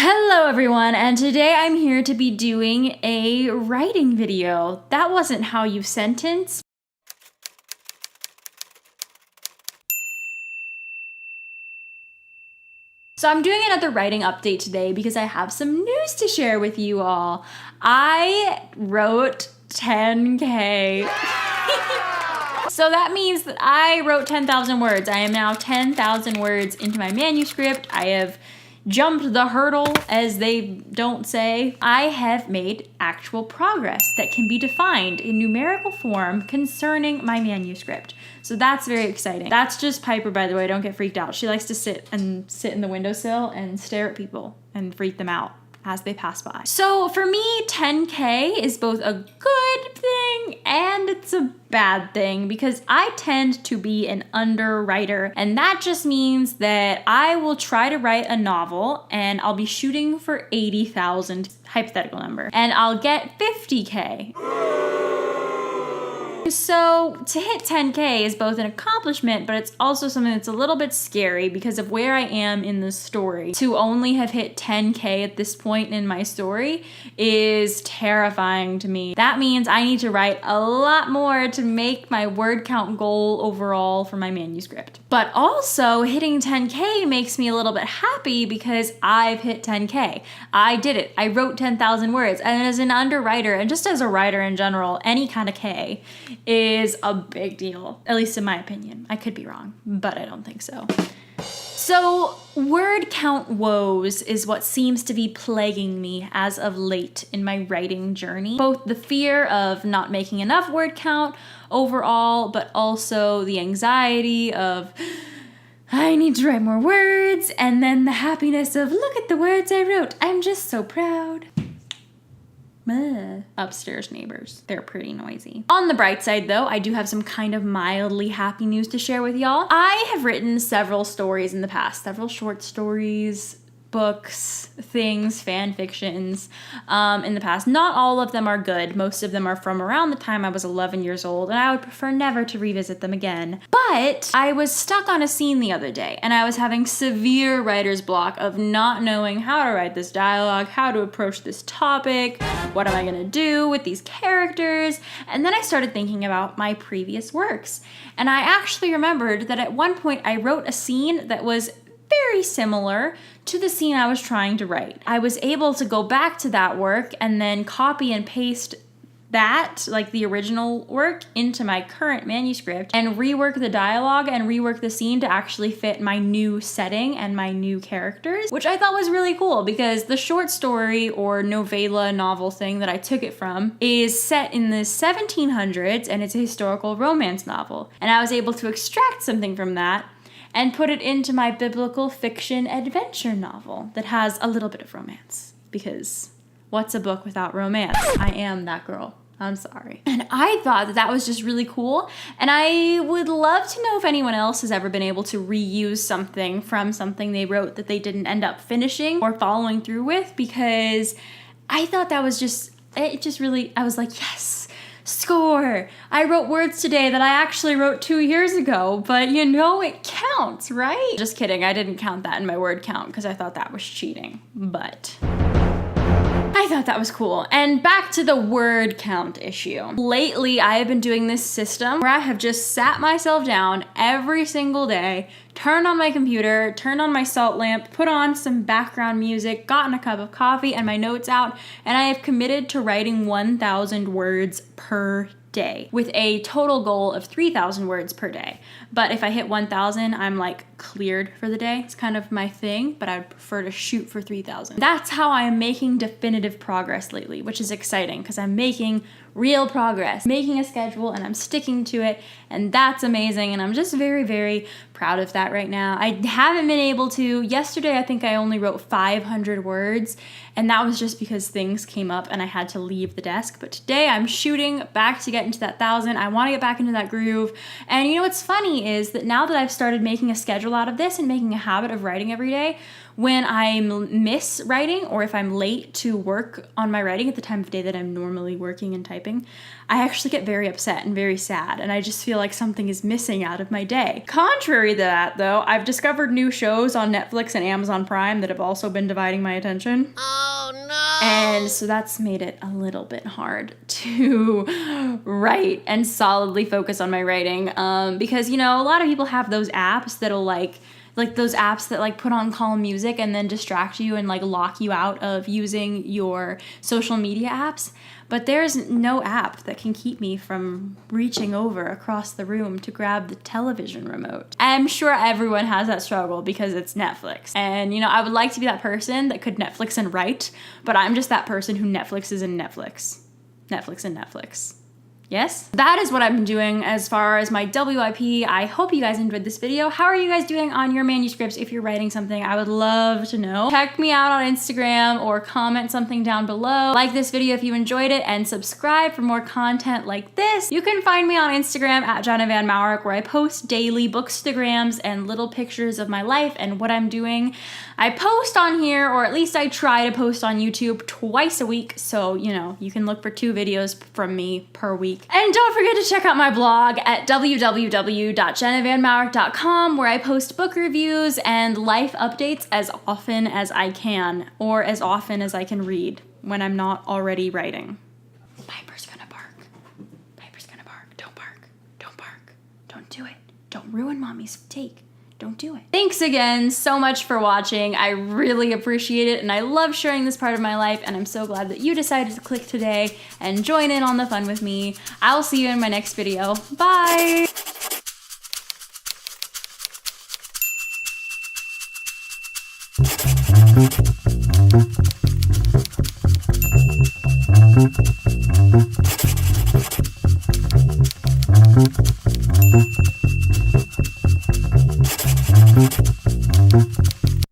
Hello everyone, and today I'm here to be doing a writing video. That wasn't how you sentenced. So I'm doing another writing update today because I have some news to share with you all. I wrote 10K. So that means that I wrote 10,000 words. I am now 10,000 words into my manuscript. I have jumped the hurdle, as they don't say. I have made actual progress that can be defined in numerical form concerning my manuscript. So that's very exciting. That's just Piper, by the way, don't get freaked out. She likes to sit in the windowsill and stare at people and freak them out as they pass by. So for me, 10K is both a good thing and it's a bad thing because I tend to be an underwriter, and that just means that I will try to write a novel and I'll be shooting for 80,000, hypothetical number, and I'll get 50K. So to hit 10K is both an accomplishment, but it's also something that's a little bit scary because of where I am in the story. To only have hit 10K at this point in my story is terrifying to me. That means I need to write a lot more to make my word count goal overall for my manuscript. But also hitting 10K makes me a little bit happy because I've hit 10K. I did it. I wrote 10,000 words, and as an underwriter and just as a writer in general, any kind of K is a big deal, at least in my opinion. I could be wrong, but I don't think so. So word count woes is what seems to be plaguing me as of late in my writing journey. Both the fear of not making enough word count overall, but also the anxiety of I need to write more words, and then the happiness of look at the words I wrote. I'm just so proud. Upstairs neighbors. They're pretty noisy. On the bright side though, I do have some kind of mildly happy news to share with y'all. I have written several stories in the past, several short stories, books, things, fan fictions in the past. Not all of them are good. Most of them are from around the time I was 11 years old, and I would prefer never to revisit them again. But I was stuck on a scene the other day, and I was having severe writer's block of not knowing how to write this dialogue, how to approach this topic, what am I gonna do with these characters? And then I started thinking about my previous works, and I actually remembered that at one point I wrote a scene that was very similar to the scene I was trying to write. I was able to go back to that work and then copy and paste that, like the original work, into my current manuscript and rework the dialogue and rework the scene to actually fit my new setting and my new characters, which I thought was really cool because the short story or novella novel thing that I took it from is set in the 1700s and it's a historical romance novel. And I was able to extract something from that and put it into my biblical fiction adventure novel that has a little bit of romance. Because what's a book without romance? I am that girl. I'm sorry. And I thought that that was just really cool. And I would love to know if anyone else has ever been able to reuse something from something they wrote that they didn't end up finishing or following through with, because I thought that was just, it just really, I was like, yes. Score! I wrote words today that I actually wrote 2 years ago, but you know it counts, right? Just kidding, I didn't count that in my word count because I thought that was cheating, but I thought that was cool. And back to the word count issue. Lately, I have been doing this system where I have just sat myself down every single day, turned on my computer, turned on my salt lamp, put on some background music, gotten a cup of coffee and my notes out, and I have committed to writing 1,000 words per day with a total goal of 3,000 words per day. But if I hit 1,000, I'm like cleared for the day. It's kind of my thing, but I would prefer to shoot for 3,000. That's how I'm making definitive progress lately, which is exciting because I'm making real progress, making a schedule, and I'm sticking to it, and that's amazing, and I'm just very, very proud of that right now. I haven't been able to. Yesterday, I think I only wrote 500 words, and that was just because things came up and I had to leave the desk, but today I'm shooting back to get into that 1,000. I want to get back into that groove, and you know what's funny is that now that I've started making a schedule schedule out of this and making a habit of writing every day, when I miss writing or if I'm late to work on my writing at the time of day that I'm normally working and typing, I actually get very upset and very sad, and I just feel like something is missing out of my day. Contrary to that, though, I've discovered new shows on Netflix and Amazon Prime that have also been dividing my attention. Oh no! And so that's made it a little bit hard to write and solidly focus on my writing, because, you know, a lot of people have those apps that'll like those apps that like put on calm music and then distract you and like lock you out of using your social media apps. But there's no app that can keep me from reaching over across the room to grab the television remote. I'm sure everyone has that struggle because it's Netflix. And, you know, I would like to be that person that could Netflix and write, but I'm just that person who Netflixes and Netflix. Netflix and Netflix. Yes? That is what I've been doing as far as my WIP. I hope you guys enjoyed this video. How are you guys doing on your manuscripts if you're writing something? I would love to know. Check me out on Instagram or comment something down below. Like this video if you enjoyed it and subscribe for more content like this. You can find me on Instagram at Jenna Van Maurik, where I post daily bookstagrams and little pictures of my life and what I'm doing. I post on here, or at least I try to post on YouTube twice a week, so, you know, you can look for 2 videos from me per week. And don't forget to check out my blog at www.jennavanmaurik.com, where I post book reviews and life updates as often as I can, or as often as I can read when I'm not already writing. Piper's gonna bark. Piper's gonna bark. Don't bark. Don't bark. Don't do it. Don't ruin Mommy's take. Don't do it. Thanks again so much for watching. I really appreciate it, and I love sharing this part of my life, and I'm so glad that you decided to click today and join in on the fun with me. I'll see you in my next video. Bye!